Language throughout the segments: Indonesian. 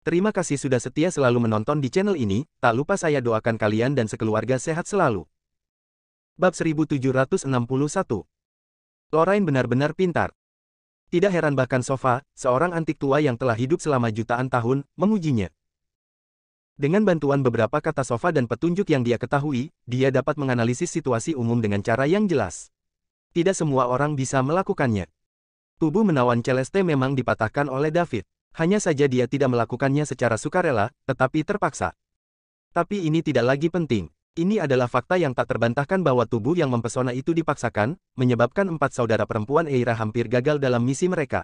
Terima kasih sudah setia selalu menonton di channel ini, tak lupa saya doakan kalian dan sekeluarga sehat selalu. Bab 1761. Lorraine benar-benar pintar. Tidak heran bahkan Sova, seorang antik tua yang telah hidup selama jutaan tahun, mengujinya. Dengan bantuan beberapa kata Sova dan petunjuk yang dia ketahui, dia dapat menganalisis situasi umum dengan cara yang jelas. Tidak semua orang bisa melakukannya. Tubuh menawan Celeste memang dipatahkan oleh David. Hanya saja dia tidak melakukannya secara sukarela, tetapi terpaksa. Tapi ini tidak lagi penting. Ini adalah fakta yang tak terbantahkan bahwa tubuh yang mempesona itu dipaksakan, menyebabkan 4 saudara perempuan Eira hampir gagal dalam misi mereka.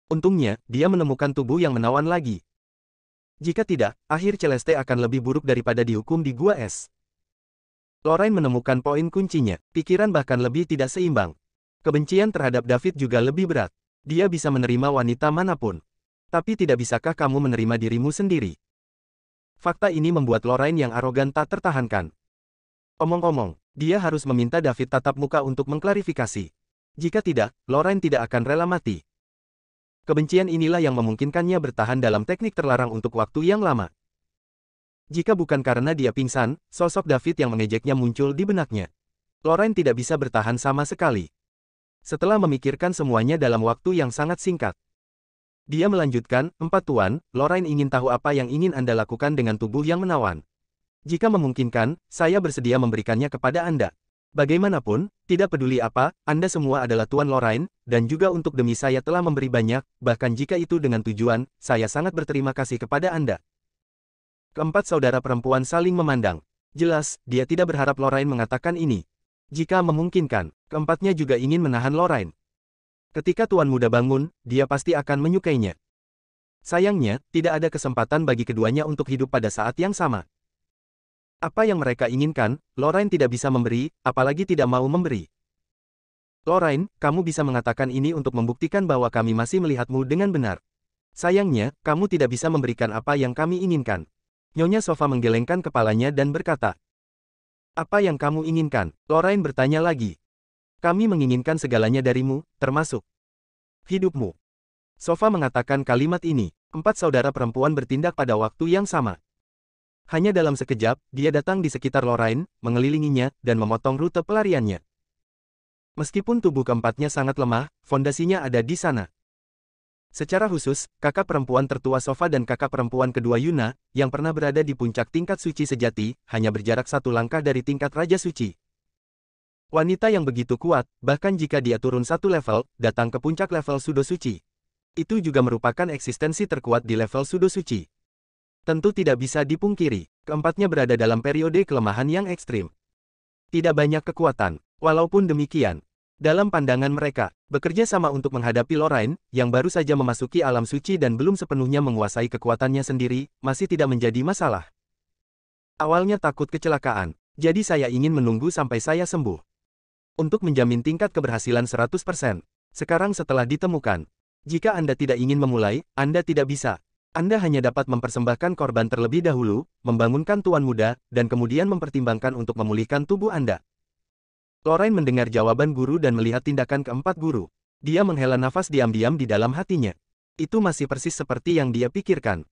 Untungnya, dia menemukan tubuh yang menawan lagi. Jika tidak, akhir Celeste akan lebih buruk daripada dihukum di Gua Es. Lorraine menemukan poin kuncinya, pikiran bahkan lebih tidak seimbang. Kebencian terhadap David juga lebih berat. Dia bisa menerima wanita manapun. Tapi tidak bisakah kamu menerima dirimu sendiri? Fakta ini membuat Lorraine yang arogan tak tertahankan. Omong-omong, dia harus meminta David tatap muka untuk mengklarifikasi. Jika tidak, Lorraine tidak akan rela mati. Kebencian inilah yang memungkinkannya bertahan dalam teknik terlarang untuk waktu yang lama. Jika bukan karena dia pingsan, sosok David yang mengejeknya muncul di benaknya. Lorraine tidak bisa bertahan sama sekali. Setelah memikirkan semuanya dalam waktu yang sangat singkat, dia melanjutkan, Tuan, Lorraine ingin tahu apa yang ingin Anda lakukan dengan tubuh yang menawan. Jika memungkinkan, saya bersedia memberikannya kepada Anda. Bagaimanapun, tidak peduli apa, Anda semua adalah Tuan Lorraine, dan juga untuk demi saya telah memberi banyak, bahkan jika itu dengan tujuan, saya sangat berterima kasih kepada Anda. Keempat saudara perempuan saling memandang. Jelas, dia tidak berharap Lorraine mengatakan ini. Jika memungkinkan, keempatnya juga ingin menahan Lorraine. Ketika Tuan Muda bangun, dia pasti akan menyukainya. Sayangnya, tidak ada kesempatan bagi keduanya untuk hidup pada saat yang sama. Apa yang mereka inginkan, Lorraine tidak bisa memberi, apalagi tidak mau memberi. Lorraine, kamu bisa mengatakan ini untuk membuktikan bahwa kami masih melihatmu dengan benar. Sayangnya, kamu tidak bisa memberikan apa yang kami inginkan. Nyonya Sova menggelengkan kepalanya dan berkata, apa yang kamu inginkan? Lorraine bertanya lagi. Kami menginginkan segalanya darimu, termasuk hidupmu. Sova mengatakan kalimat ini. 4 saudara perempuan bertindak pada waktu yang sama. Hanya dalam sekejap, dia datang di sekitar Lorraine, mengelilinginya, dan memotong rute pelariannya. Meskipun tubuh keempatnya sangat lemah, fondasinya ada di sana. Secara khusus, kakak perempuan tertua Sova dan kakak perempuan kedua Yuna, yang pernah berada di puncak tingkat suci sejati, hanya berjarak 1 langkah dari tingkat Raja Suci. Wanita yang begitu kuat, bahkan jika dia turun 1 level, datang ke puncak level Sudo Suci. Itu juga merupakan eksistensi terkuat di level Sudo Suci. Tentu tidak bisa dipungkiri, keempatnya berada dalam periode kelemahan yang ekstrim. Tidak banyak kekuatan. Walaupun demikian, dalam pandangan mereka, bekerja sama untuk menghadapi Lorraine, yang baru saja memasuki alam suci dan belum sepenuhnya menguasai kekuatannya sendiri, masih tidak menjadi masalah. Awalnya takut kecelakaan, jadi saya ingin menunggu sampai saya sembuh. Untuk menjamin tingkat keberhasilan 100%. Sekarang setelah ditemukan, jika Anda tidak ingin memulai, Anda tidak bisa. Anda hanya dapat mempersembahkan korban terlebih dahulu, membangunkan Tuan Muda, dan kemudian mempertimbangkan untuk memulihkan tubuh Anda. Lorraine mendengar jawaban guru dan melihat tindakan keempat guru. Dia menghela nafas diam-diam di dalam hatinya. Itu masih persis seperti yang dia pikirkan.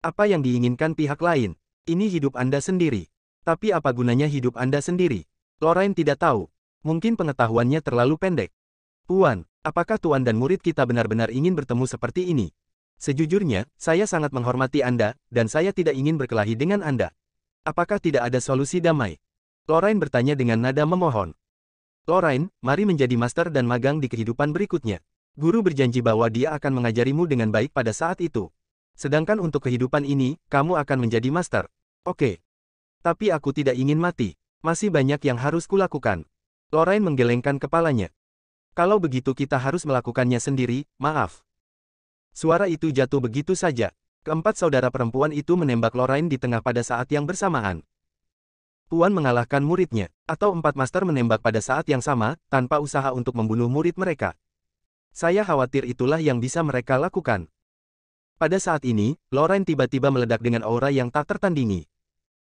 Apa yang diinginkan pihak lain? Ini hidup Anda sendiri. Tapi apa gunanya hidup Anda sendiri? Lorraine tidak tahu. Mungkin pengetahuannya terlalu pendek. Tuan, apakah Tuan dan murid kita benar-benar ingin bertemu seperti ini? Sejujurnya, saya sangat menghormati Anda, dan saya tidak ingin berkelahi dengan Anda. Apakah tidak ada solusi damai? Lorraine bertanya dengan nada memohon. Lorraine, mari menjadi master dan magang di kehidupan berikutnya. Guru berjanji bahwa dia akan mengajarimu dengan baik pada saat itu. Sedangkan untuk kehidupan ini, kamu akan menjadi master. Oke. Tapi aku tidak ingin mati. Masih banyak yang harus kulakukan. Lorraine menggelengkan kepalanya. Kalau begitu kita harus melakukannya sendiri, maaf. Suara itu jatuh begitu saja. Keempat saudara perempuan itu menembak Lorraine di tengah pada saat yang bersamaan. Tuan mengalahkan muridnya, atau 4 master menembak pada saat yang sama, tanpa usaha untuk membunuh murid mereka. Saya khawatir itulah yang bisa mereka lakukan. Pada saat ini, Lorraine tiba-tiba meledak dengan aura yang tak tertandingi.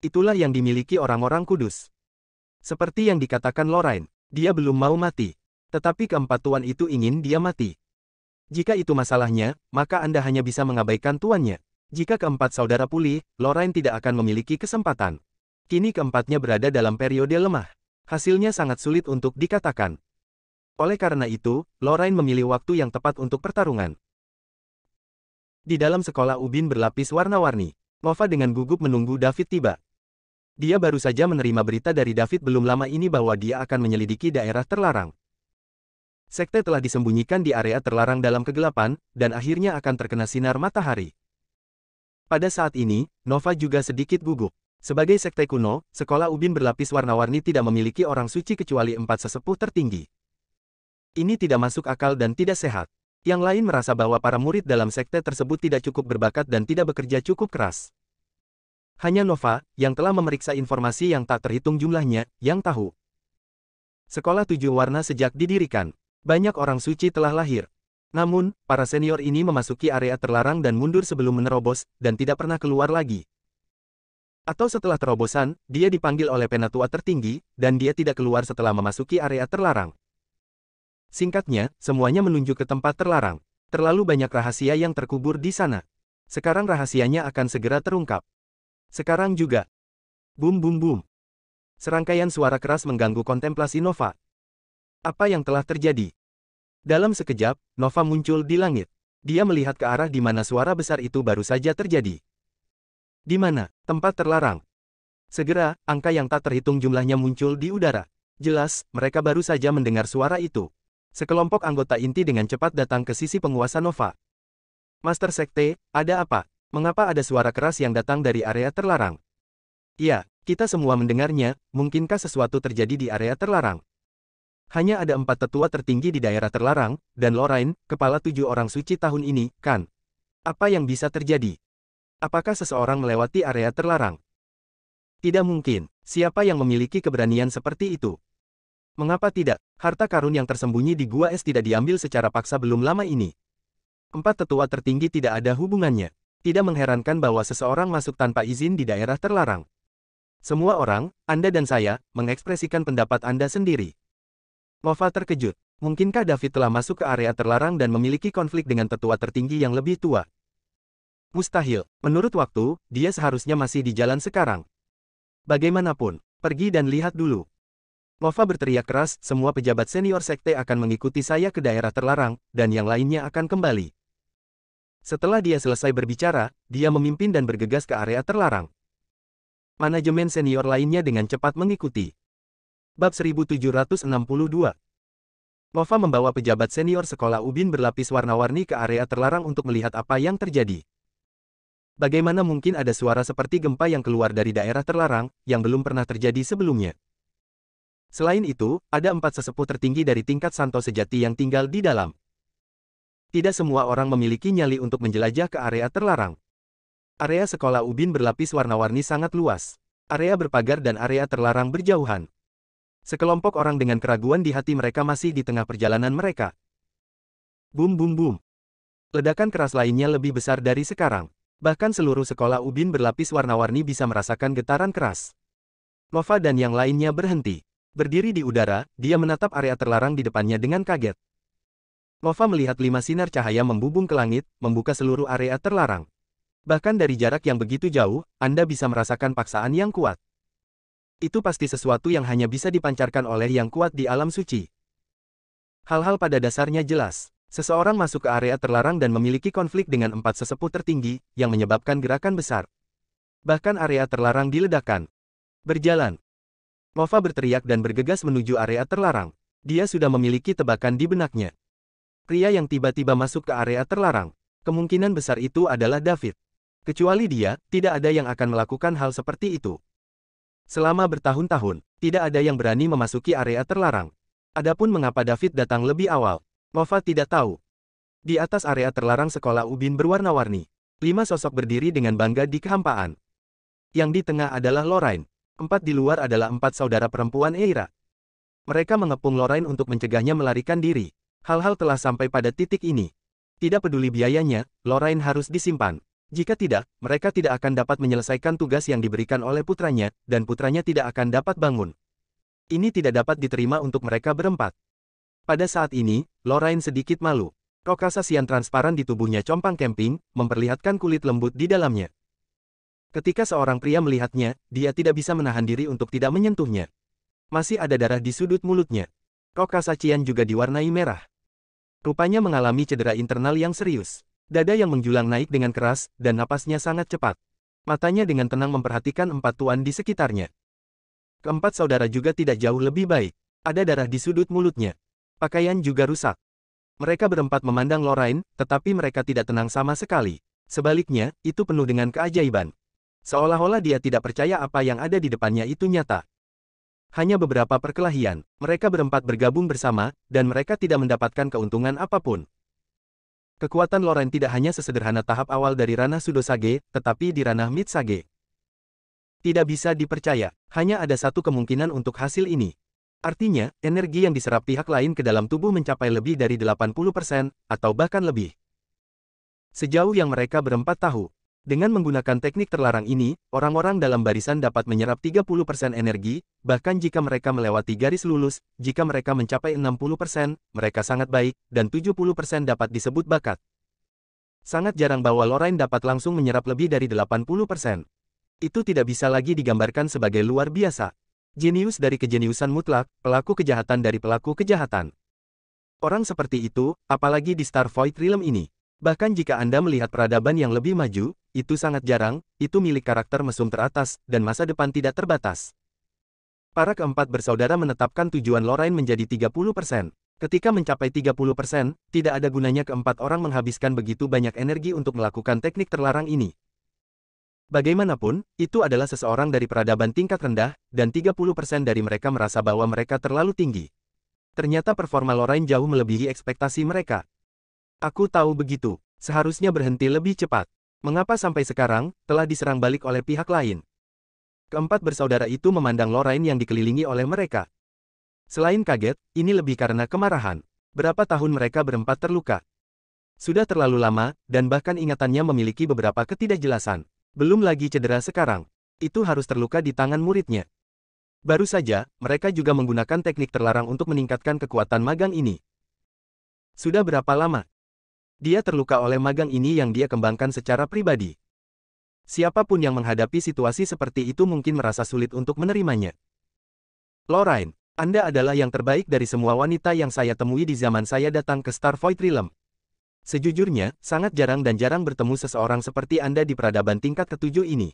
Itulah yang dimiliki orang-orang kudus. Seperti yang dikatakan Lorraine, dia belum mau mati. Tetapi keempat tuan itu ingin dia mati. Jika itu masalahnya, maka Anda hanya bisa mengabaikan tuannya. Jika keempat saudara pulih, Lorraine tidak akan memiliki kesempatan. Kini keempatnya berada dalam periode lemah. Hasilnya sangat sulit untuk dikatakan. Oleh karena itu, Lorraine memilih waktu yang tepat untuk pertarungan. Di dalam sekolah ubin berlapis warna-warni, Nova dengan gugup menunggu David tiba. Dia baru saja menerima berita dari David belum lama ini bahwa dia akan menyelidiki daerah terlarang. Sekte telah disembunyikan di area terlarang dalam kegelapan, dan akhirnya akan terkena sinar matahari. Pada saat ini, Nova juga sedikit gugup. Sebagai sekte kuno, sekolah ubin berlapis warna-warni tidak memiliki orang suci kecuali 4 sesepuh tertinggi. Ini tidak masuk akal dan tidak sehat. Yang lain merasa bahwa para murid dalam sekte tersebut tidak cukup berbakat dan tidak bekerja cukup keras. Hanya Nova, yang telah memeriksa informasi yang tak terhitung jumlahnya, yang tahu. Sekolah 7 warna sejak didirikan. Banyak orang suci telah lahir. Namun, para senior ini memasuki area terlarang dan mundur sebelum menerobos, dan tidak pernah keluar lagi. Atau setelah terobosan, dia dipanggil oleh penatua tertinggi, dan dia tidak keluar setelah memasuki area terlarang. Singkatnya, semuanya menunjuk ke tempat terlarang. Terlalu banyak rahasia yang terkubur di sana. Sekarang rahasianya akan segera terungkap. Sekarang juga. Bum bum bum. Serangkaian suara keras mengganggu kontemplasi Nova. Apa yang telah terjadi? Dalam sekejap, Nova muncul di langit. Dia melihat ke arah di mana suara besar itu baru saja terjadi. Di mana? Tempat terlarang. Segera, angka yang tak terhitung jumlahnya muncul di udara. Jelas, mereka baru saja mendengar suara itu. Sekelompok anggota inti dengan cepat datang ke sisi penguasa Nova. Master Sekte, ada apa? Mengapa ada suara keras yang datang dari area terlarang? Ya, kita semua mendengarnya, mungkinkah sesuatu terjadi di area terlarang? Hanya ada 4 tetua tertinggi di daerah terlarang, dan Lorraine, kepala 7 orang suci tahun ini, kan? Apa yang bisa terjadi? Apakah seseorang melewati area terlarang? Tidak mungkin. Siapa yang memiliki keberanian seperti itu? Mengapa tidak? Harta karun yang tersembunyi di Gua Es tidak diambil secara paksa belum lama ini. 4 tetua tertinggi tidak ada hubungannya. Tidak mengherankan bahwa seseorang masuk tanpa izin di daerah terlarang. Semua orang, Anda dan saya, mengekspresikan pendapat Anda sendiri. Nova terkejut. Mungkinkah David telah masuk ke area terlarang dan memiliki konflik dengan tetua tertinggi yang lebih tua? Mustahil. Menurut waktu, dia seharusnya masih di jalan sekarang. Bagaimanapun, pergi dan lihat dulu. Nova berteriak keras, semua pejabat senior sekte akan mengikuti saya ke daerah terlarang, dan yang lainnya akan kembali. Setelah dia selesai berbicara, dia memimpin dan bergegas ke area terlarang. Manajemen senior lainnya dengan cepat mengikuti. Bab 1762. Nova membawa pejabat senior sekolah ubin berlapis warna-warni ke area terlarang untuk melihat apa yang terjadi. Bagaimana mungkin ada suara seperti gempa yang keluar dari daerah terlarang, yang belum pernah terjadi sebelumnya? Selain itu, ada 4 sesepuh tertinggi dari tingkat santo sejati yang tinggal di dalam. Tidak semua orang memiliki nyali untuk menjelajah ke area terlarang. Area sekolah ubin berlapis warna-warni sangat luas. Area berpagar dan area terlarang berjauhan. Sekelompok orang dengan keraguan di hati mereka masih di tengah perjalanan mereka. Bum bum bum. Ledakan keras lainnya lebih besar dari sekarang. Bahkan seluruh sekolah ubin berlapis warna-warni bisa merasakan getaran keras. Nova dan yang lainnya berhenti. Berdiri di udara, dia menatap area terlarang di depannya dengan kaget. Nova melihat 5 sinar cahaya membubung ke langit, membuka seluruh area terlarang. Bahkan dari jarak yang begitu jauh, Anda bisa merasakan paksaan yang kuat. Itu pasti sesuatu yang hanya bisa dipancarkan oleh yang kuat di alam suci. Hal-hal pada dasarnya jelas. Seseorang masuk ke area terlarang dan memiliki konflik dengan 4 sesepuh tertinggi, yang menyebabkan gerakan besar. Bahkan area terlarang diledakkan. Berjalan. Nova berteriak dan bergegas menuju area terlarang. Dia sudah memiliki tebakan di benaknya. Pria yang tiba-tiba masuk ke area terlarang. Kemungkinan besar itu adalah David. Kecuali dia, tidak ada yang akan melakukan hal seperti itu. Selama bertahun-tahun, tidak ada yang berani memasuki area terlarang. Adapun mengapa David datang lebih awal, Nova tidak tahu. Di atas area terlarang sekolah ubin berwarna-warni, 5 sosok berdiri dengan bangga di kehampaan. Yang di tengah adalah Lorraine. 4 di luar adalah 4 saudara perempuan Eira. Mereka mengepung Lorraine untuk mencegahnya melarikan diri. Hal-hal telah sampai pada titik ini. Tidak peduli biayanya, Lorraine harus disimpan. Jika tidak, mereka tidak akan dapat menyelesaikan tugas yang diberikan oleh putranya, dan putranya tidak akan dapat bangun. Ini tidak dapat diterima untuk mereka berempat. Pada saat ini, Lorraine sedikit malu. Rok Kasasian transparan di tubuhnya compang camping, memperlihatkan kulit lembut di dalamnya. Ketika seorang pria melihatnya, dia tidak bisa menahan diri untuk tidak menyentuhnya. Masih ada darah di sudut mulutnya. Rok Kasacian juga diwarnai merah. Rupanya mengalami cedera internal yang serius. Dada yang menjulang naik dengan keras, dan napasnya sangat cepat. Matanya dengan tenang memperhatikan empat tuan di sekitarnya. Keempat saudara juga tidak jauh lebih baik. Ada darah di sudut mulutnya. Pakaian juga rusak. Mereka berempat memandang Lorraine, tetapi mereka tidak tenang sama sekali. Sebaliknya, itu penuh dengan keajaiban. Seolah-olah dia tidak percaya apa yang ada di depannya itu nyata. Hanya beberapa perkelahian, mereka berempat bergabung bersama, dan mereka tidak mendapatkan keuntungan apapun. Kekuatan Lorraine tidak hanya sesederhana tahap awal dari ranah Sudosage, tetapi di ranah Mid-Sage. Tidak bisa dipercaya, hanya ada satu kemungkinan untuk hasil ini. Artinya, energi yang diserap pihak lain ke dalam tubuh mencapai lebih dari 80%, atau bahkan lebih. Sejauh yang mereka berempat tahu, dengan menggunakan teknik terlarang ini, orang-orang dalam barisan dapat menyerap 30% energi, bahkan jika mereka melewati garis lulus, jika mereka mencapai 60%, mereka sangat baik, dan 70% dapat disebut bakat. Sangat jarang bahwa Lorraine dapat langsung menyerap lebih dari 80%. Itu tidak bisa lagi digambarkan sebagai luar biasa. Jenius dari kejeniusan mutlak, pelaku kejahatan dari pelaku kejahatan. Orang seperti itu, apalagi di Star Void Realm ini. Bahkan jika Anda melihat peradaban yang lebih maju, itu sangat jarang, itu milik karakter mesum teratas, dan masa depan tidak terbatas. Para keempat bersaudara menetapkan tujuan Lorraine menjadi 30%. Ketika mencapai 30%, tidak ada gunanya keempat orang menghabiskan begitu banyak energi untuk melakukan teknik terlarang ini. Bagaimanapun, itu adalah seseorang dari peradaban tingkat rendah, dan 30% dari mereka merasa bahwa mereka terlalu tinggi. Ternyata performa Lorraine jauh melebihi ekspektasi mereka. Aku tahu begitu, seharusnya berhenti lebih cepat. Mengapa sampai sekarang, telah diserang balik oleh pihak lain? Keempat bersaudara itu memandang Lorraine yang dikelilingi oleh mereka. Selain kaget, ini lebih karena kemarahan. Berapa tahun mereka berempat terluka? Sudah terlalu lama, dan bahkan ingatannya memiliki beberapa ketidakjelasan. Belum lagi cedera sekarang. Itu harus terluka di tangan muridnya. Baru saja, mereka juga menggunakan teknik terlarang untuk meningkatkan kekuatan magang ini. Sudah berapa lama? Dia terluka oleh magang ini yang dia kembangkan secara pribadi. Siapapun yang menghadapi situasi seperti itu mungkin merasa sulit untuk menerimanya. Lorraine, Anda adalah yang terbaik dari semua wanita yang saya temui di zaman saya datang ke Star Void Realm. Sejujurnya, sangat jarang dan jarang bertemu seseorang seperti Anda di peradaban tingkat ketujuh ini.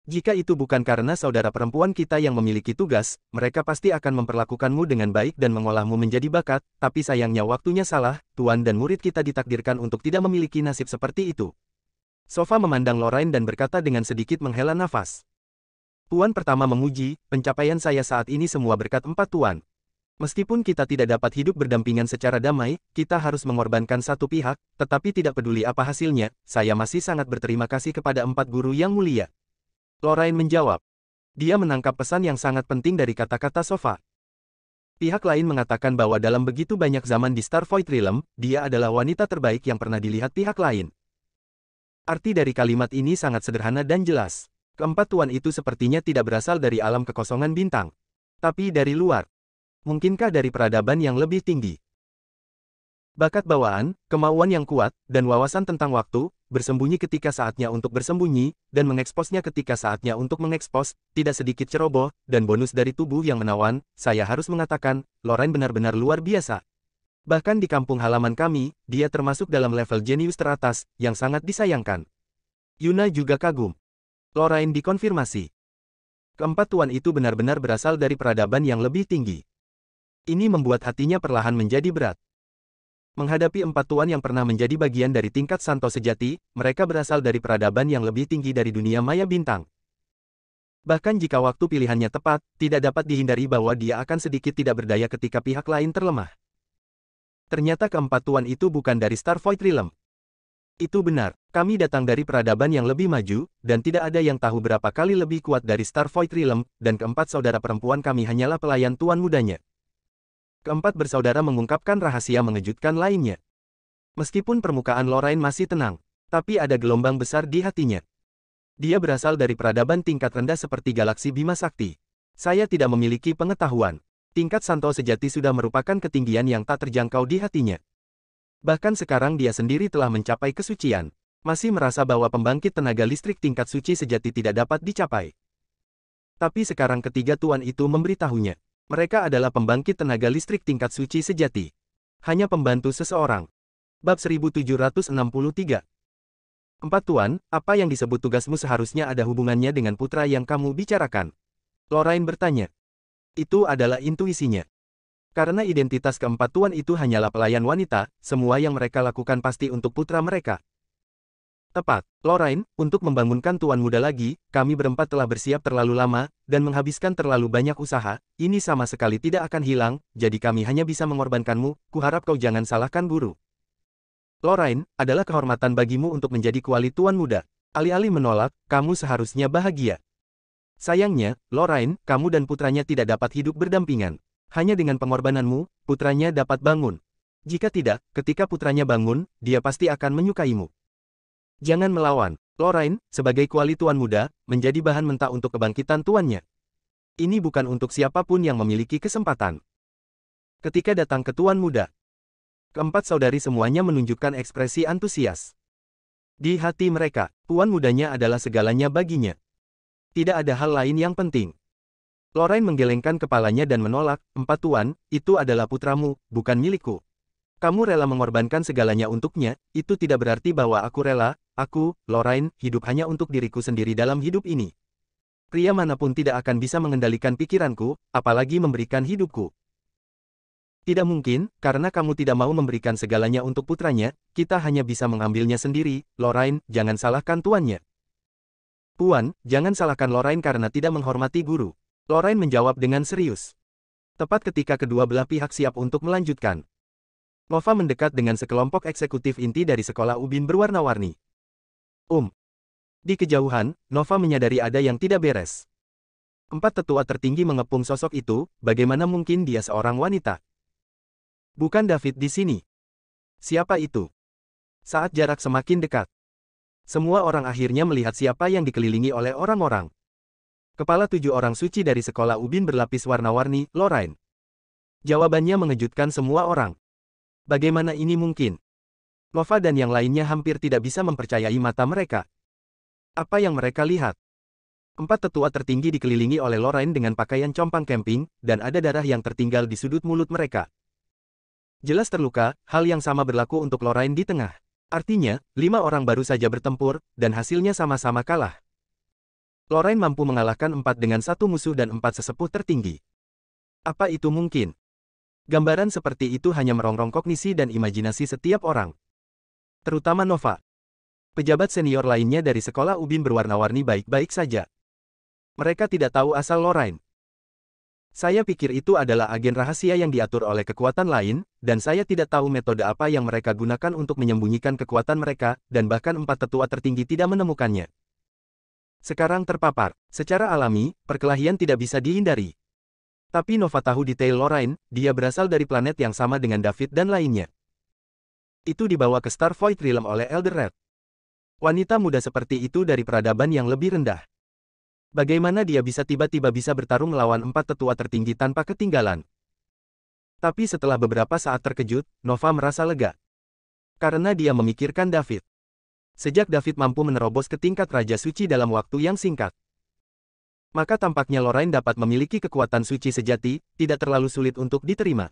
Jika itu bukan karena saudara perempuan kita yang memiliki tugas, mereka pasti akan memperlakukanmu dengan baik dan mengolahmu menjadi bakat, tapi sayangnya waktunya salah, tuan dan murid kita ditakdirkan untuk tidak memiliki nasib seperti itu. Sofa memandang Lorraine dan berkata dengan sedikit menghela nafas. Tuan pertama memuji, pencapaian saya saat ini semua berkat empat tuan. Meskipun kita tidak dapat hidup berdampingan secara damai, kita harus mengorbankan satu pihak, tetapi tidak peduli apa hasilnya, saya masih sangat berterima kasih kepada empat guru yang mulia. Lorraine menjawab. Dia menangkap pesan yang sangat penting dari kata-kata Sofa. Pihak lain mengatakan bahwa dalam begitu banyak zaman di Star Void Realm, dia adalah wanita terbaik yang pernah dilihat pihak lain. Arti dari kalimat ini sangat sederhana dan jelas. Keempat tuan itu sepertinya tidak berasal dari alam kekosongan bintang, tapi dari luar. Mungkinkah dari peradaban yang lebih tinggi? Bakat bawaan, kemauan yang kuat, dan wawasan tentang waktu, bersembunyi ketika saatnya untuk bersembunyi, dan mengeksposnya ketika saatnya untuk mengekspos, tidak sedikit ceroboh, dan bonus dari tubuh yang menawan, saya harus mengatakan, Lorraine benar-benar luar biasa. Bahkan di kampung halaman kami, dia termasuk dalam level jenius teratas, yang sangat disayangkan. Yuna juga kagum. Lorraine dikonfirmasi. Keempat tuan itu benar-benar berasal dari peradaban yang lebih tinggi. Ini membuat hatinya perlahan menjadi berat. Menghadapi empat tuan yang pernah menjadi bagian dari tingkat Santo sejati, mereka berasal dari peradaban yang lebih tinggi dari dunia maya bintang. Bahkan jika waktu pilihannya tepat, tidak dapat dihindari bahwa dia akan sedikit tidak berdaya ketika pihak lain terlemah. Ternyata keempat tuan itu bukan dari Star Void Realm. Itu benar, kami datang dari peradaban yang lebih maju, dan tidak ada yang tahu berapa kali lebih kuat dari Star Void Realm, dan keempat saudara perempuan kami hanyalah pelayan tuan mudanya. Keempat bersaudara mengungkapkan rahasia mengejutkan lainnya. Meskipun permukaan Lorraine masih tenang, tapi ada gelombang besar di hatinya. Dia berasal dari peradaban tingkat rendah seperti galaksi Bima Sakti. Saya tidak memiliki pengetahuan. Tingkat Santo sejati sudah merupakan ketinggian yang tak terjangkau di hatinya. Bahkan sekarang dia sendiri telah mencapai kesucian. Masih merasa bahwa pembangkit tenaga listrik tingkat suci sejati tidak dapat dicapai. Tapi sekarang ketiga tuan itu memberitahunya. Mereka adalah pembangkit tenaga listrik tingkat suci sejati. Hanya pembantu seseorang. Bab 1763. Empat tuan, apa yang disebut tugasmu seharusnya ada hubungannya dengan putra yang kamu bicarakan? Lorraine bertanya. Itu adalah intuisinya. Karena identitas keempat tuan itu hanyalah pelayan wanita, semua yang mereka lakukan pasti untuk putra mereka. Tepat, Lorraine, untuk membangunkan tuan muda lagi, kami berempat telah bersiap terlalu lama, dan menghabiskan terlalu banyak usaha, ini sama sekali tidak akan hilang, jadi kami hanya bisa mengorbankanmu, kuharap kau jangan salahkan guru. Lorraine, adalah kehormatan bagimu untuk menjadi kuali tuan muda. Alih-alih menolak, kamu seharusnya bahagia. Sayangnya, Lorraine, kamu dan putranya tidak dapat hidup berdampingan. Hanya dengan pengorbananmu, putranya dapat bangun. Jika tidak, ketika putranya bangun, dia pasti akan menyukaimu. Jangan melawan. Lorraine, sebagai kuali tuan muda, menjadi bahan mentah untuk kebangkitan tuannya. Ini bukan untuk siapapun yang memiliki kesempatan. Ketika datang ke tuan muda, keempat saudari semuanya menunjukkan ekspresi antusias. Di hati mereka, tuan mudanya adalah segalanya baginya. Tidak ada hal lain yang penting. Lorraine menggelengkan kepalanya dan menolak, empat tuan, itu adalah putramu, bukan milikku. Kamu rela mengorbankan segalanya untuknya, itu tidak berarti bahwa aku rela, aku, Lorraine, hidup hanya untuk diriku sendiri dalam hidup ini. Pria manapun tidak akan bisa mengendalikan pikiranku, apalagi memberikan hidupku. Tidak mungkin, karena kamu tidak mau memberikan segalanya untuk putranya, kita hanya bisa mengambilnya sendiri, Lorraine, jangan salahkan tuannya. Puan, jangan salahkan Lorraine karena tidak menghormati guru. Lorraine menjawab dengan serius. Tepat ketika kedua belah pihak siap untuk melanjutkan. Nova mendekat dengan sekelompok eksekutif inti dari sekolah ubin berwarna-warni. Di kejauhan, Nova menyadari ada yang tidak beres. Empat tetua tertinggi mengepung sosok itu, bagaimana mungkin dia seorang wanita? Bukan David di sini. Siapa itu? Saat jarak semakin dekat, semua orang akhirnya melihat siapa yang dikelilingi oleh orang-orang. Kepala 7 orang suci dari sekolah ubin berlapis warna-warni, Lorraine. Jawabannya mengejutkan semua orang. Bagaimana ini mungkin? Nova dan yang lainnya hampir tidak bisa mempercayai mata mereka. Apa yang mereka lihat? Empat tetua tertinggi dikelilingi oleh Lorraine dengan pakaian compang camping, dan ada darah yang tertinggal di sudut mulut mereka. Jelas terluka, hal yang sama berlaku untuk Lorraine di tengah. Artinya, 5 orang baru saja bertempur, dan hasilnya sama-sama kalah. Lorraine mampu mengalahkan 4 dengan 1 musuh dan 4 sesepuh tertinggi. Apa itu mungkin? Gambaran seperti itu hanya merongrong kognisi dan imajinasi setiap orang. Terutama Nova. Pejabat senior lainnya dari sekolah ubin berwarna-warni baik-baik saja. Mereka tidak tahu asal Lorraine. Saya pikir itu adalah agen rahasia yang diatur oleh kekuatan lain, dan saya tidak tahu metode apa yang mereka gunakan untuk menyembunyikan kekuatan mereka, dan bahkan 4 tetua tertinggi tidak menemukannya. Sekarang terpapar. Secara alami, perkelahian tidak bisa dihindari. Tapi Nova tahu detail Lorraine, dia berasal dari planet yang sama dengan David dan lainnya. Itu dibawa ke Star Void Realm oleh Elder Red. Wanita muda seperti itu dari peradaban yang lebih rendah. Bagaimana dia bisa tiba-tiba bisa bertarung melawan 4 tetua tertinggi tanpa ketinggalan? Tapi setelah beberapa saat terkejut, Nova merasa lega. Karena dia memikirkan David. Sejak David mampu menerobos ke tingkat Raja Suci dalam waktu yang singkat, maka tampaknya Lorraine dapat memiliki kekuatan suci sejati, tidak terlalu sulit untuk diterima.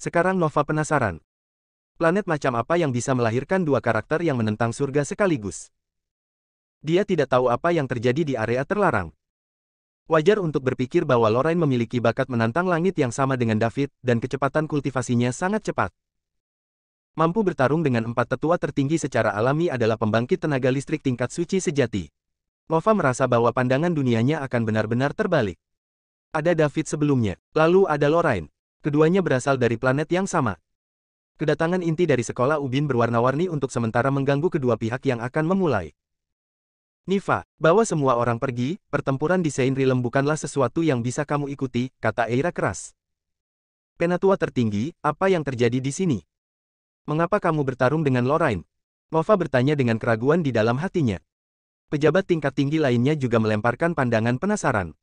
Sekarang Nova penasaran. Planet macam apa yang bisa melahirkan 2 karakter yang menentang surga sekaligus? Dia tidak tahu apa yang terjadi di area terlarang. Wajar untuk berpikir bahwa Lorraine memiliki bakat menantang langit yang sama dengan David, dan kecepatan kultivasinya sangat cepat. Mampu bertarung dengan 4 tetua tertinggi secara alami adalah pembangkit tenaga listrik tingkat suci sejati. Nova merasa bahwa pandangan dunianya akan benar-benar terbalik. Ada David sebelumnya, lalu ada Lorraine. Keduanya berasal dari planet yang sama. Kedatangan inti dari sekolah ubin berwarna-warni untuk sementara mengganggu kedua pihak yang akan memulai. Niva, bawa semua orang pergi, pertempuran di Saint Realm bukanlah sesuatu yang bisa kamu ikuti, kata Eira keras. Penatua tertinggi, apa yang terjadi di sini? Mengapa kamu bertarung dengan Lorraine? Nova bertanya dengan keraguan di dalam hatinya. Pejabat tingkat tinggi lainnya juga melemparkan pandangan penasaran.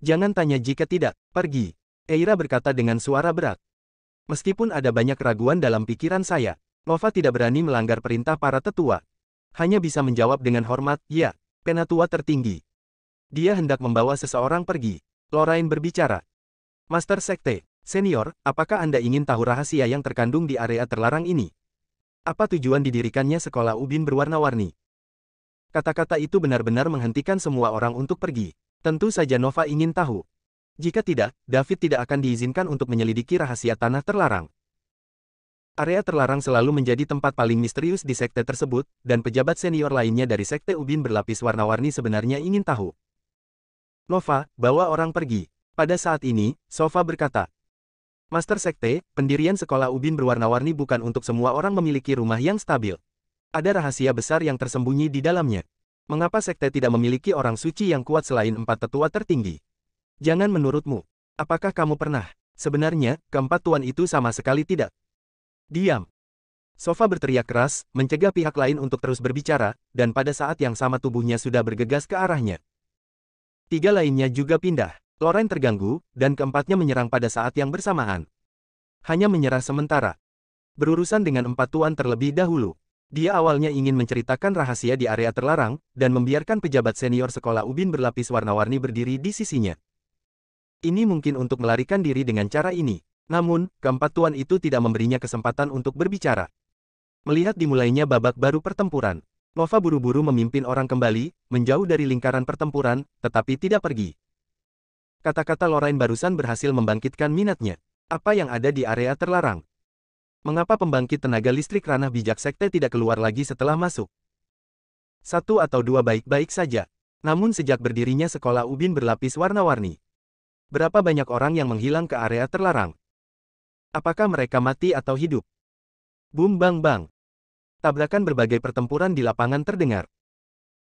Jangan tanya jika tidak, pergi. Eira berkata dengan suara berat. Meskipun ada banyak keraguan dalam pikiran saya, Nova tidak berani melanggar perintah para tetua. Hanya bisa menjawab dengan hormat, ya, penatua tertinggi. Dia hendak membawa seseorang pergi. Lorraine berbicara. Master Sekte, Senior, apakah Anda ingin tahu rahasia yang terkandung di area terlarang ini? Apa tujuan didirikannya sekolah ubin berwarna-warni? Kata-kata itu benar-benar menghentikan semua orang untuk pergi. Tentu saja Nova ingin tahu. Jika tidak, David tidak akan diizinkan untuk menyelidiki rahasia tanah terlarang. Area terlarang selalu menjadi tempat paling misterius di sekte tersebut, dan pejabat senior lainnya dari sekte ubin berlapis warna-warni sebenarnya ingin tahu. Nova, bawa orang pergi. Pada saat ini, Sova berkata, Master Sekte, pendirian sekolah ubin berwarna-warni bukan untuk semua orang memiliki rumah yang stabil. Ada rahasia besar yang tersembunyi di dalamnya. Mengapa sekte tidak memiliki orang suci yang kuat selain 4 tetua tertinggi? Jangan menurutmu. Apakah kamu pernah? Sebenarnya, keempat tuan itu sama sekali tidak. Diam. Sova berteriak keras, mencegah pihak lain untuk terus berbicara, dan pada saat yang sama tubuhnya sudah bergegas ke arahnya. 3 lainnya juga pindah. Lorraine terganggu, dan keempatnya menyerang pada saat yang bersamaan. Hanya menyerah sementara. Berurusan dengan 4 tuan terlebih dahulu. Dia awalnya ingin menceritakan rahasia di area terlarang, dan membiarkan pejabat senior sekolah ubin berlapis warna-warni berdiri di sisinya. Ini mungkin untuk melarikan diri dengan cara ini. Namun, keempat tuan itu tidak memberinya kesempatan untuk berbicara. Melihat dimulainya babak baru pertempuran, Nova buru-buru memimpin orang kembali, menjauh dari lingkaran pertempuran, tetapi tidak pergi. Kata-kata Lorraine barusan berhasil membangkitkan minatnya. Apa yang ada di area terlarang? Mengapa pembangkit tenaga listrik ranah bijak sekte tidak keluar lagi setelah masuk? 1 atau 2 baik-baik saja. Namun sejak berdirinya sekolah ubin berlapis warna-warni, berapa banyak orang yang menghilang ke area terlarang? Apakah mereka mati atau hidup? Bum bang bang. Tabrakan berbagai pertempuran di lapangan terdengar.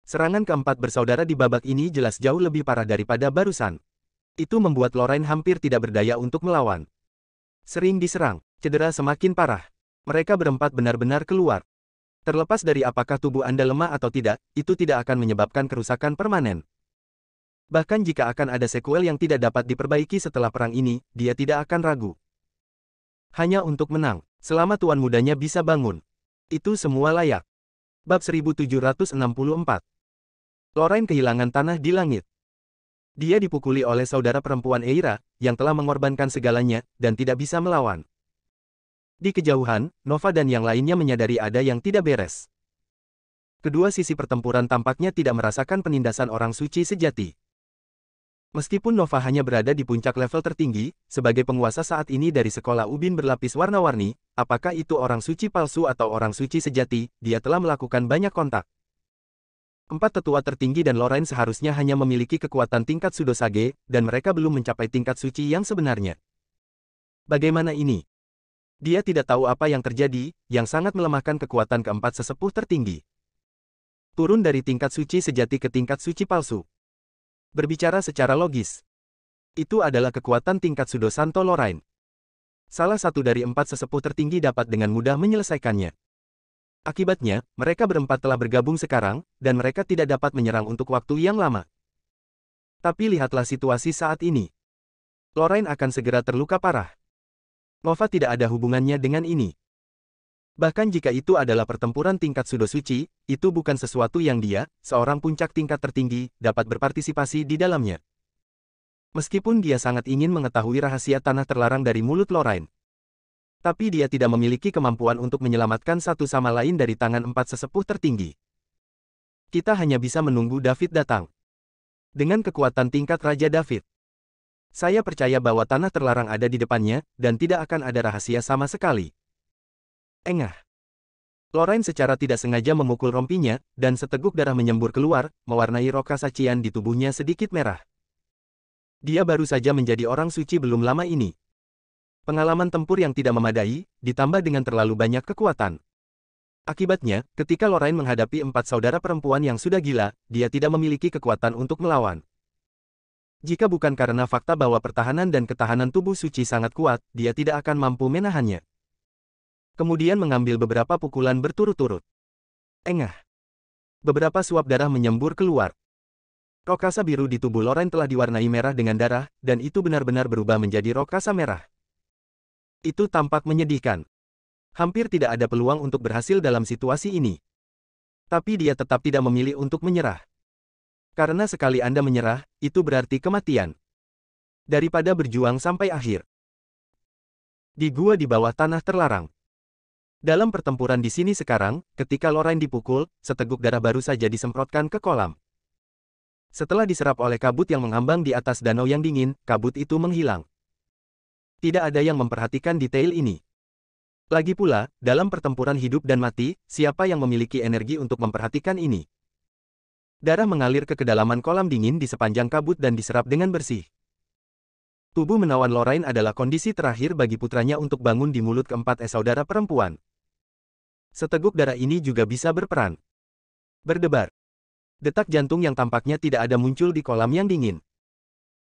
Serangan keempat bersaudara di babak ini jelas jauh lebih parah daripada barusan. Itu membuat Lorraine hampir tidak berdaya untuk melawan. Sering diserang, cedera semakin parah. Mereka berempat benar-benar keluar. Terlepas dari apakah tubuh Anda lemah atau tidak, itu tidak akan menyebabkan kerusakan permanen. Bahkan jika akan ada sequel yang tidak dapat diperbaiki setelah perang ini, dia tidak akan ragu. Hanya untuk menang, selama tuan mudanya bisa bangun. Itu semua layak. Bab 1764. Lorraine kehilangan tanah di langit. Dia dipukuli oleh saudara perempuan Eira, yang telah mengorbankan segalanya, dan tidak bisa melawan. Di kejauhan, Nova dan yang lainnya menyadari ada yang tidak beres. Kedua sisi pertempuran tampaknya tidak merasakan penindasan orang suci sejati. Meskipun Nova hanya berada di puncak level tertinggi, sebagai penguasa saat ini dari sekolah ubin berlapis warna-warni, apakah itu orang suci palsu atau orang suci sejati, dia telah melakukan banyak kontak. 4 tetua tertinggi dan Lorraine seharusnya hanya memiliki kekuatan tingkat Sudosage, dan mereka belum mencapai tingkat suci yang sebenarnya. Bagaimana ini? Dia tidak tahu apa yang terjadi, yang sangat melemahkan kekuatan keempat sesepuh tertinggi. Turun dari tingkat suci sejati ke tingkat suci palsu. Berbicara secara logis, itu adalah kekuatan tingkat Sudosanto Lorraine. Salah satu dari 4 sesepuh tertinggi dapat dengan mudah menyelesaikannya. Akibatnya, mereka berempat telah bergabung sekarang, dan mereka tidak dapat menyerang untuk waktu yang lama. Tapi lihatlah situasi saat ini. Lorraine akan segera terluka parah. Nova tidak ada hubungannya dengan ini. Bahkan jika itu adalah pertempuran tingkat Sudo Suci, itu bukan sesuatu yang dia, seorang puncak tingkat tertinggi, dapat berpartisipasi di dalamnya. Meskipun dia sangat ingin mengetahui rahasia tanah terlarang dari mulut Lorraine. Tapi dia tidak memiliki kemampuan untuk menyelamatkan satu sama lain dari tangan 4 sesepuh tertinggi. Kita hanya bisa menunggu David datang. Dengan kekuatan tingkat Raja David, saya percaya bahwa tanah terlarang ada di depannya, dan tidak akan ada rahasia sama sekali. Engah. Lorraine secara tidak sengaja memukul rompinya, dan seteguk darah menyembur keluar, mewarnai rok kasacian di tubuhnya sedikit merah. Dia baru saja menjadi orang suci belum lama ini. Pengalaman tempur yang tidak memadai, ditambah dengan terlalu banyak kekuatan. Akibatnya, ketika Lorraine menghadapi 4 saudara perempuan yang sudah gila, dia tidak memiliki kekuatan untuk melawan. Jika bukan karena fakta bahwa pertahanan dan ketahanan tubuh suci sangat kuat, dia tidak akan mampu menahannya. Kemudian mengambil beberapa pukulan berturut-turut. Engah. Beberapa suap darah menyembur keluar. Rok kasa biru di tubuh Lorraine telah diwarnai merah dengan darah, dan itu benar-benar berubah menjadi rok kasa merah. Itu tampak menyedihkan. Hampir tidak ada peluang untuk berhasil dalam situasi ini. Tapi dia tetap tidak memilih untuk menyerah. Karena sekali Anda menyerah, itu berarti kematian. Daripada berjuang sampai akhir. Di gua di bawah tanah terlarang. Dalam pertempuran di sini sekarang, ketika Lorraine dipukul, seteguk darah baru saja disemprotkan ke kolam. Setelah diserap oleh kabut yang mengambang di atas danau yang dingin, kabut itu menghilang. Tidak ada yang memperhatikan detail ini. Lagi pula, dalam pertempuran hidup dan mati, siapa yang memiliki energi untuk memperhatikan ini? Darah mengalir ke kedalaman kolam dingin di sepanjang kabut dan diserap dengan bersih. Tubuh menawan Lorraine adalah kondisi terakhir bagi putranya untuk bangun di mulut keempat saudara perempuan. Seteguk darah ini juga bisa berperan. Berdebar. Detak jantung yang tampaknya tidak ada muncul di kolam yang dingin.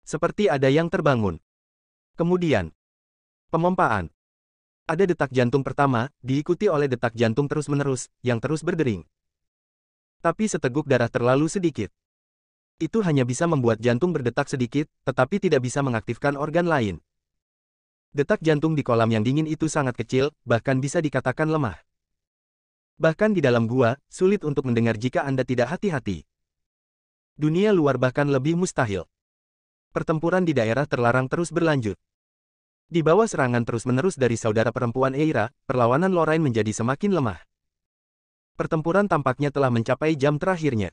Seperti ada yang terbangun. Kemudian, pemompaan. Ada detak jantung pertama, diikuti oleh detak jantung terus-menerus, yang terus berdering. Tapi seteguk darah terlalu sedikit. Itu hanya bisa membuat jantung berdetak sedikit, tetapi tidak bisa mengaktifkan organ lain. Detak jantung di kolam yang dingin itu sangat kecil, bahkan bisa dikatakan lemah. Bahkan di dalam gua, sulit untuk mendengar jika Anda tidak hati-hati. Dunia luar bahkan lebih mustahil. Pertempuran di daerah terlarang terus berlanjut. Di bawah serangan terus-menerus dari saudara perempuan Eira, perlawanan Lorraine menjadi semakin lemah. Pertempuran tampaknya telah mencapai jam terakhirnya.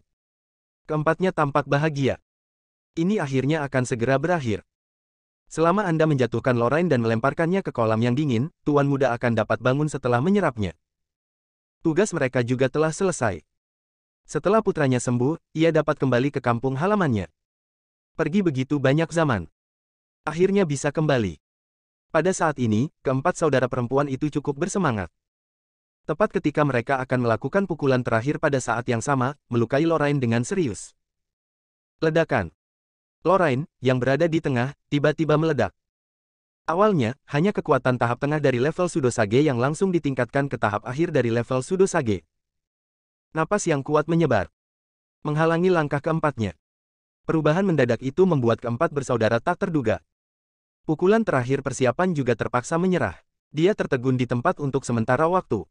Keempatnya tampak bahagia. Ini akhirnya akan segera berakhir. Selama Anda menjatuhkan Lorraine dan melemparkannya ke kolam yang dingin, Tuan Muda akan dapat bangun setelah menyerapnya. Tugas mereka juga telah selesai. Setelah putranya sembuh, ia dapat kembali ke kampung halamannya. Pergi begitu banyak zaman. Akhirnya bisa kembali. Pada saat ini, keempat saudara perempuan itu cukup bersemangat. Tepat ketika mereka akan melakukan pukulan terakhir pada saat yang sama, melukai Lorraine dengan serius. Ledakan. Lorraine, yang berada di tengah, tiba-tiba meledak. Awalnya, hanya kekuatan tahap tengah dari level Sudosage yang langsung ditingkatkan ke tahap akhir dari level Sudosage. Napas yang kuat menyebar. Menghalangi langkah keempatnya. Perubahan mendadak itu membuat keempat bersaudara tak terduga. Pukulan terakhir persiapan juga terpaksa menyerah. Dia tertegun di tempat untuk sementara waktu.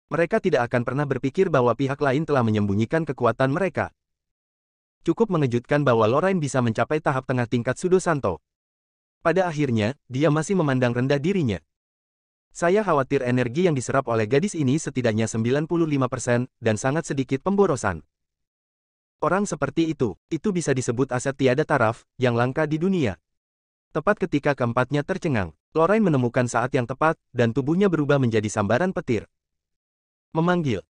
Mereka tidak akan pernah berpikir bahwa pihak lain telah menyembunyikan kekuatan mereka. Cukup mengejutkan bahwa Lorraine bisa mencapai tahap tengah tingkat Sudosanto. Pada akhirnya, dia masih memandang rendah dirinya. Saya khawatir energi yang diserap oleh gadis ini setidaknya 95% dan sangat sedikit pemborosan. Orang seperti itu bisa disebut aset tiada taraf, yang langka di dunia. Tepat ketika keempatnya tercengang, Lorraine menemukan saat yang tepat, dan tubuhnya berubah menjadi sambaran petir. Memanggil.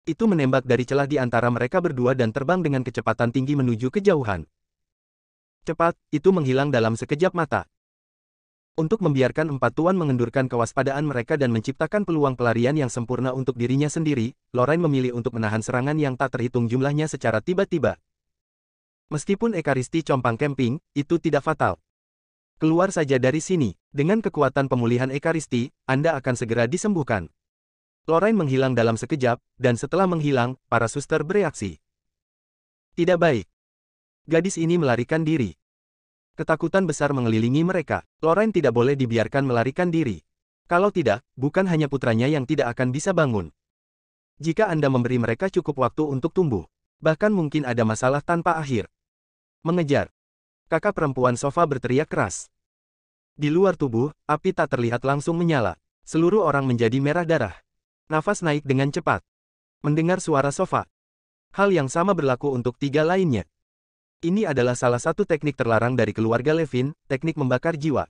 Itu menembak dari celah di antara mereka berdua dan terbang dengan kecepatan tinggi menuju kejauhan. Cepat, itu menghilang dalam sekejap mata. Untuk membiarkan empat tuan mengendurkan kewaspadaan mereka dan menciptakan peluang pelarian yang sempurna untuk dirinya sendiri, Lorraine memilih untuk menahan serangan yang tak terhitung jumlahnya secara tiba-tiba. Meskipun Ekaristi compang camping, itu tidak fatal. Keluar saja dari sini. Dengan kekuatan pemulihan Ekaristi, Anda akan segera disembuhkan. Lorraine menghilang dalam sekejap, dan setelah menghilang, para suster bereaksi. Tidak baik. Gadis ini melarikan diri. Ketakutan besar mengelilingi mereka. Lorraine tidak boleh dibiarkan melarikan diri. Kalau tidak, bukan hanya putranya yang tidak akan bisa bangun. Jika Anda memberi mereka cukup waktu untuk tumbuh, bahkan mungkin ada masalah tanpa akhir. Mengejar. Kakak perempuan Sofa berteriak keras. Di luar tubuh, api tak terlihat langsung menyala. Seluruh orang menjadi merah darah. Nafas naik dengan cepat. Mendengar suara Sofa. Hal yang sama berlaku untuk tiga lainnya. Ini adalah salah satu teknik terlarang dari keluarga Levin, teknik membakar jiwa.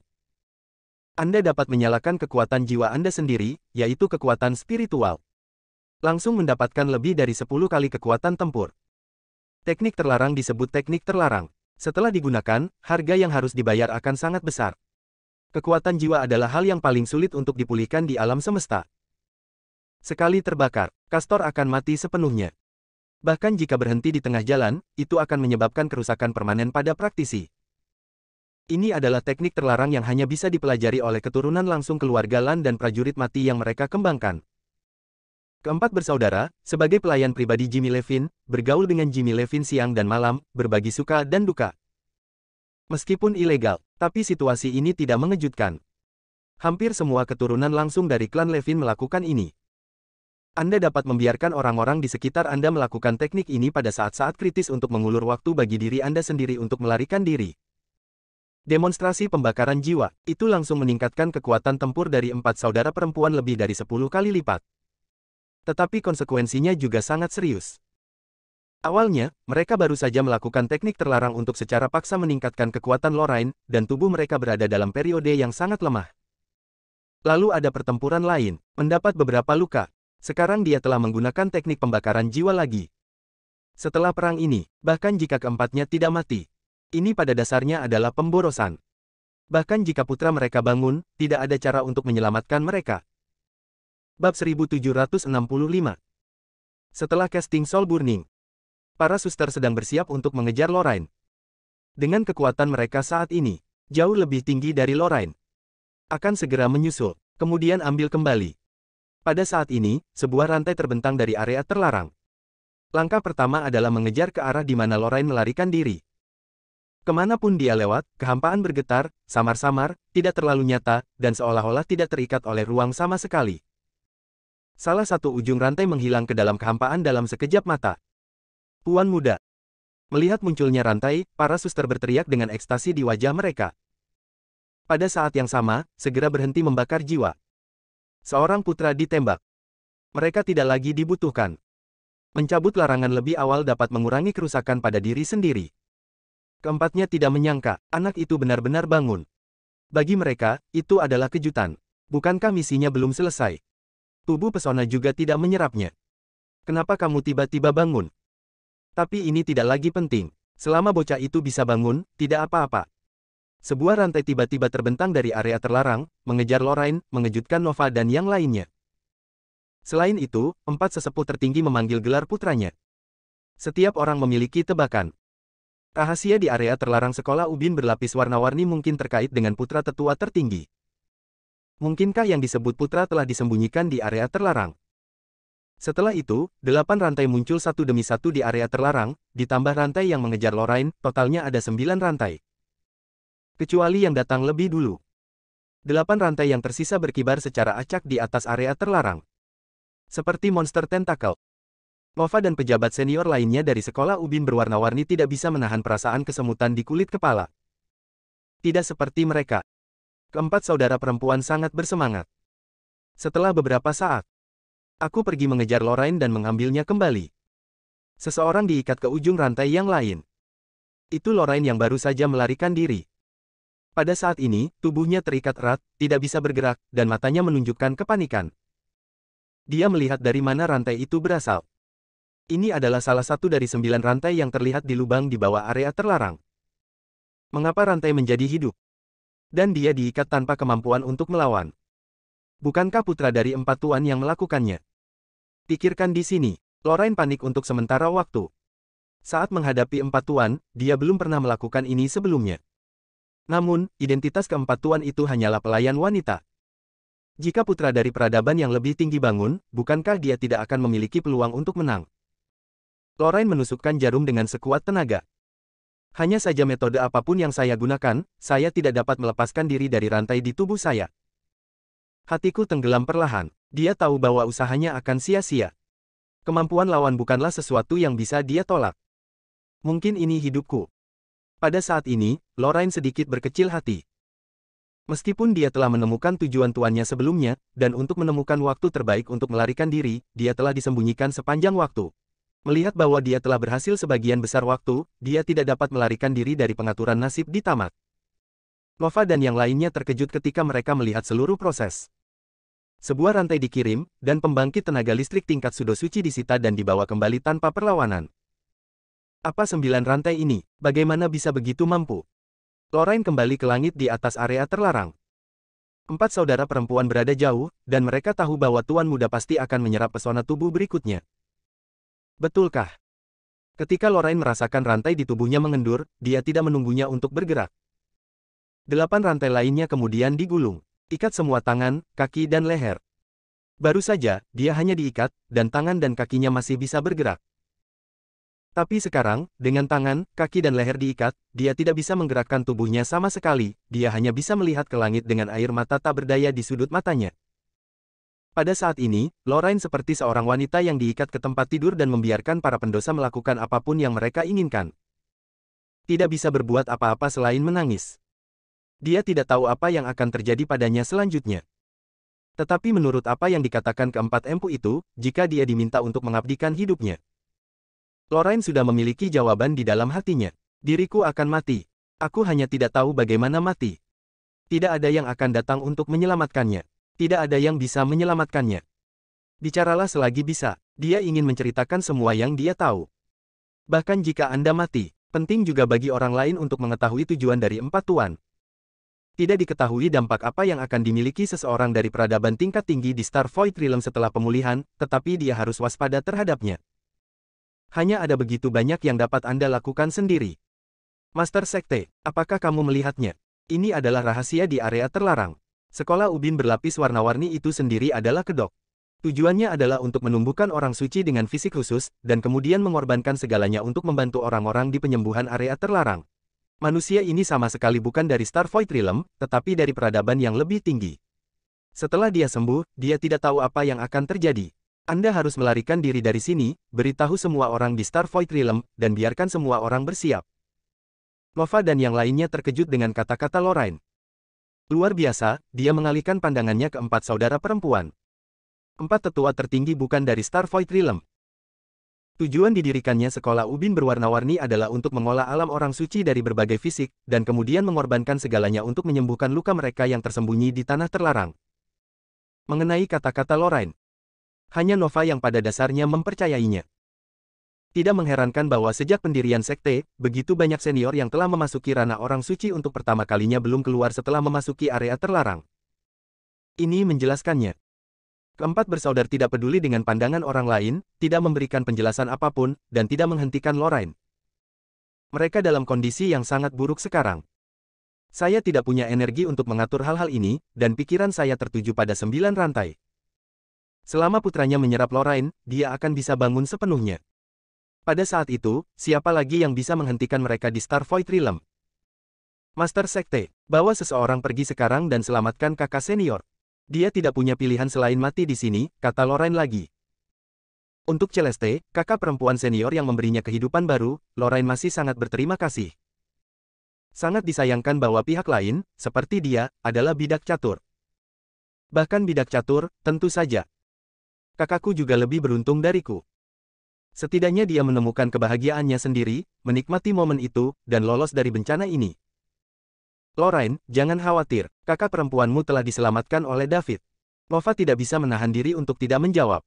Anda dapat menyalakan kekuatan jiwa Anda sendiri, yaitu kekuatan spiritual. Langsung mendapatkan lebih dari 10 kali kekuatan tempur. Teknik terlarang disebut teknik terlarang. Setelah digunakan, harga yang harus dibayar akan sangat besar. Kekuatan jiwa adalah hal yang paling sulit untuk dipulihkan di alam semesta. Sekali terbakar, Castor akan mati sepenuhnya. Bahkan jika berhenti di tengah jalan, itu akan menyebabkan kerusakan permanen pada praktisi. Ini adalah teknik terlarang yang hanya bisa dipelajari oleh keturunan langsung keluarga Lan dan prajurit mati yang mereka kembangkan. Keempat bersaudara, sebagai pelayan pribadi Jimmy Levin, bergaul dengan Jimmy Levin siang dan malam, berbagi suka dan duka. Meskipun ilegal, tapi situasi ini tidak mengejutkan. Hampir semua keturunan langsung dari klan Levin melakukan ini. Anda dapat membiarkan orang-orang di sekitar Anda melakukan teknik ini pada saat-saat kritis untuk mengulur waktu bagi diri Anda sendiri untuk melarikan diri. Demonstrasi pembakaran jiwa, itu langsung meningkatkan kekuatan tempur dari 4 saudara perempuan lebih dari 10 kali lipat. Tetapi konsekuensinya juga sangat serius. Awalnya, mereka baru saja melakukan teknik terlarang untuk secara paksa meningkatkan kekuatan Lorraine, dan tubuh mereka berada dalam periode yang sangat lemah. Lalu ada pertempuran lain, mendapat beberapa luka. Sekarang dia telah menggunakan teknik pembakaran jiwa lagi. Setelah perang ini, bahkan jika keempatnya tidak mati, ini pada dasarnya adalah pemborosan. Bahkan jika putra mereka bangun, tidak ada cara untuk menyelamatkan mereka. Bab 1765. Setelah casting Soul Burning, para suster sedang bersiap untuk mengejar Lorraine. Dengan kekuatan mereka saat ini, jauh lebih tinggi dari Lorraine. Akan segera menyusul, kemudian ambil kembali. Pada saat ini, sebuah rantai terbentang dari area terlarang. Langkah pertama adalah mengejar ke arah di mana Lorraine melarikan diri. Kemanapun dia lewat, kehampaan bergetar, samar-samar, tidak terlalu nyata, dan seolah-olah tidak terikat oleh ruang sama sekali. Salah satu ujung rantai menghilang ke dalam kehampaan dalam sekejap mata. Puan muda. Melihat munculnya rantai, para suster berteriak dengan ekstasi di wajah mereka. Pada saat yang sama, segera berhenti membakar jiwa. Seorang putra ditembak. Mereka tidak lagi dibutuhkan. Mencabut larangan lebih awal dapat mengurangi kerusakan pada diri sendiri. Keempatnya tidak menyangka, anak itu benar-benar bangun. Bagi mereka, itu adalah kejutan. Bukankah misinya belum selesai? Tubuh pesona juga tidak menyerapnya. Kenapa kamu tiba-tiba bangun? Tapi ini tidak lagi penting. Selama bocah itu bisa bangun, tidak apa-apa. Sebuah rantai tiba-tiba terbentang dari area terlarang, mengejar Lorraine, mengejutkan Nova dan yang lainnya. Selain itu, 4 sesepuh tertinggi memanggil gelar putranya. Setiap orang memiliki tebakan. Rahasia di area terlarang sekolah ubin berlapis warna-warni mungkin terkait dengan putra tetua tertinggi. Mungkinkah yang disebut putra telah disembunyikan di area terlarang? Setelah itu, 8 rantai muncul satu demi satu di area terlarang, ditambah rantai yang mengejar Lorraine, totalnya ada 9 rantai. Kecuali yang datang lebih dulu. 8 rantai yang tersisa berkibar secara acak di atas area terlarang. Seperti monster tentakel. Nova dan pejabat senior lainnya dari sekolah ubin berwarna-warni tidak bisa menahan perasaan kesemutan di kulit kepala. Tidak seperti mereka. Keempat saudara perempuan sangat bersemangat. Setelah beberapa saat, aku pergi mengejar Lorraine dan mengambilnya kembali. Seseorang diikat ke ujung rantai yang lain. Itu Lorraine yang baru saja melarikan diri. Pada saat ini, tubuhnya terikat erat, tidak bisa bergerak, dan matanya menunjukkan kepanikan. Dia melihat dari mana rantai itu berasal. Ini adalah salah satu dari 9 rantai yang terlihat di lubang di bawah area terlarang. Mengapa rantai menjadi hidup? Dan dia diikat tanpa kemampuan untuk melawan. Bukankah putra dari 4 tuan yang melakukannya? Pikirkan di sini, Lorraine panik untuk sementara waktu. Saat menghadapi 4 tuan, dia belum pernah melakukan ini sebelumnya. Namun, identitas keempat tuan itu hanyalah pelayan wanita. Jika putra dari peradaban yang lebih tinggi bangun, bukankah dia tidak akan memiliki peluang untuk menang? Lorraine menusukkan jarum dengan sekuat tenaga. Hanya saja metode apapun yang saya gunakan, saya tidak dapat melepaskan diri dari rantai di tubuh saya. Hatiku tenggelam perlahan. Dia tahu bahwa usahanya akan sia-sia. Kemampuan lawan bukanlah sesuatu yang bisa dia tolak. Mungkin ini hidupku. Pada saat ini, Lorraine sedikit berkecil hati. Meskipun dia telah menemukan tujuan tuannya sebelumnya, dan untuk menemukan waktu terbaik untuk melarikan diri, dia telah disembunyikan sepanjang waktu. Melihat bahwa dia telah berhasil sebagian besar waktu, dia tidak dapat melarikan diri dari pengaturan nasib di tamat. Nova dan yang lainnya terkejut ketika mereka melihat seluruh proses. Sebuah rantai dikirim, dan pembangkit tenaga listrik tingkat Sudo Suci disita dan dibawa kembali tanpa perlawanan. Apa 9 rantai ini? Bagaimana bisa begitu mampu? Lorraine kembali ke langit di atas area terlarang. 4 saudara perempuan berada jauh, dan mereka tahu bahwa tuan muda pasti akan menyerap pesona tubuh berikutnya. Betulkah? Ketika Lorraine merasakan rantai di tubuhnya mengendur, dia tidak menunggunya untuk bergerak. 8 rantai lainnya kemudian digulung. Ikat semua tangan, kaki dan leher. Baru saja, dia hanya diikat, dan tangan dan kakinya masih bisa bergerak. Tapi sekarang, dengan tangan, kaki dan leher diikat, dia tidak bisa menggerakkan tubuhnya sama sekali, dia hanya bisa melihat ke langit dengan air mata tak berdaya di sudut matanya. Pada saat ini, Lorraine seperti seorang wanita yang diikat ke tempat tidur dan membiarkan para pendosa melakukan apapun yang mereka inginkan. Tidak bisa berbuat apa-apa selain menangis. Dia tidak tahu apa yang akan terjadi padanya selanjutnya. Tetapi menurut apa yang dikatakan keempat empu itu, jika dia diminta untuk mengabdikan hidupnya, Lorraine sudah memiliki jawaban di dalam hatinya. Diriku akan mati. Aku hanya tidak tahu bagaimana mati. Tidak ada yang akan datang untuk menyelamatkannya. Tidak ada yang bisa menyelamatkannya. Bicaralah selagi bisa. Dia ingin menceritakan semua yang dia tahu. Bahkan jika Anda mati, penting juga bagi orang lain untuk mengetahui tujuan dari empat tuan. Tidak diketahui dampak apa yang akan dimiliki seseorang dari peradaban tingkat tinggi di Star Void Realm setelah pemulihan, tetapi dia harus waspada terhadapnya. Hanya ada begitu banyak yang dapat Anda lakukan sendiri. Master Sekte, apakah kamu melihatnya? Ini adalah rahasia di area terlarang. Sekolah ubin berlapis warna-warni itu sendiri adalah kedok. Tujuannya adalah untuk menumbuhkan orang suci dengan fisik khusus, dan kemudian mengorbankan segalanya untuk membantu orang-orang di penyembuhan area terlarang. Manusia ini sama sekali bukan dari Star Void Realm, tetapi dari peradaban yang lebih tinggi. Setelah dia sembuh, dia tidak tahu apa yang akan terjadi. Anda harus melarikan diri dari sini, beritahu semua orang di Star Void Realm, dan biarkan semua orang bersiap. Nova dan yang lainnya terkejut dengan kata-kata Lorraine. Luar biasa, dia mengalihkan pandangannya ke empat saudara perempuan. Empat tetua tertinggi bukan dari Star Void Realm. Tujuan didirikannya sekolah ubin berwarna-warni adalah untuk mengolah alam orang suci dari berbagai fisik, dan kemudian mengorbankan segalanya untuk menyembuhkan luka mereka yang tersembunyi di tanah terlarang. Mengenai kata-kata Lorraine, hanya Nova yang pada dasarnya mempercayainya. Tidak mengherankan bahwa sejak pendirian sekte, begitu banyak senior yang telah memasuki ranah orang suci untuk pertama kalinya belum keluar setelah memasuki area terlarang. Ini menjelaskannya. Keempat bersaudara tidak peduli dengan pandangan orang lain, tidak memberikan penjelasan apapun, dan tidak menghentikan Lorraine. Mereka dalam kondisi yang sangat buruk sekarang. Saya tidak punya energi untuk mengatur hal-hal ini, dan pikiran saya tertuju pada 9 rantai. Selama putranya menyerap Lorraine, dia akan bisa bangun sepenuhnya. Pada saat itu, siapa lagi yang bisa menghentikan mereka di Star Void Realm? Master Sekte, bawa seseorang pergi sekarang dan selamatkan kakak senior. Dia tidak punya pilihan selain mati di sini, kata Lorraine lagi. Untuk Celeste, kakak perempuan senior yang memberinya kehidupan baru, Lorraine masih sangat berterima kasih. Sangat disayangkan bahwa pihak lain, seperti dia, adalah bidak catur. Bahkan bidak catur, tentu saja. Kakakku juga lebih beruntung dariku. Setidaknya dia menemukan kebahagiaannya sendiri, menikmati momen itu, dan lolos dari bencana ini. Lorraine, jangan khawatir, kakak perempuanmu telah diselamatkan oleh David. Nova tidak bisa menahan diri untuk tidak menjawab.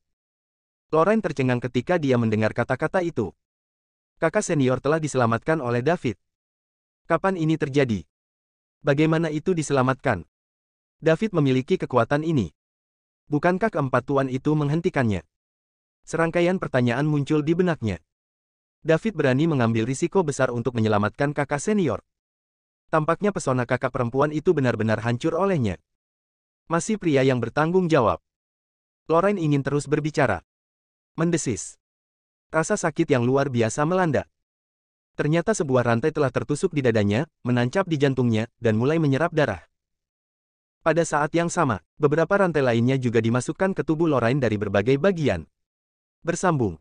Lorraine tercengang ketika dia mendengar kata-kata itu. Kakak senior telah diselamatkan oleh David. Kapan ini terjadi? Bagaimana itu diselamatkan? David memiliki kekuatan ini. Bukankah keempat tuan itu menghentikannya? Serangkaian pertanyaan muncul di benaknya. David berani mengambil risiko besar untuk menyelamatkan kakak senior. Tampaknya pesona kakak perempuan itu benar-benar hancur olehnya. Masih pria yang bertanggung jawab. Lorraine ingin terus berbicara. Mendesis. Rasa sakit yang luar biasa melanda. Ternyata sebuah rantai telah tertusuk di dadanya, menancap di jantungnya, dan mulai menyerap darah. Pada saat yang sama, beberapa rantai lainnya juga dimasukkan ke tubuh Lorraine dari berbagai bagian. Bersambung.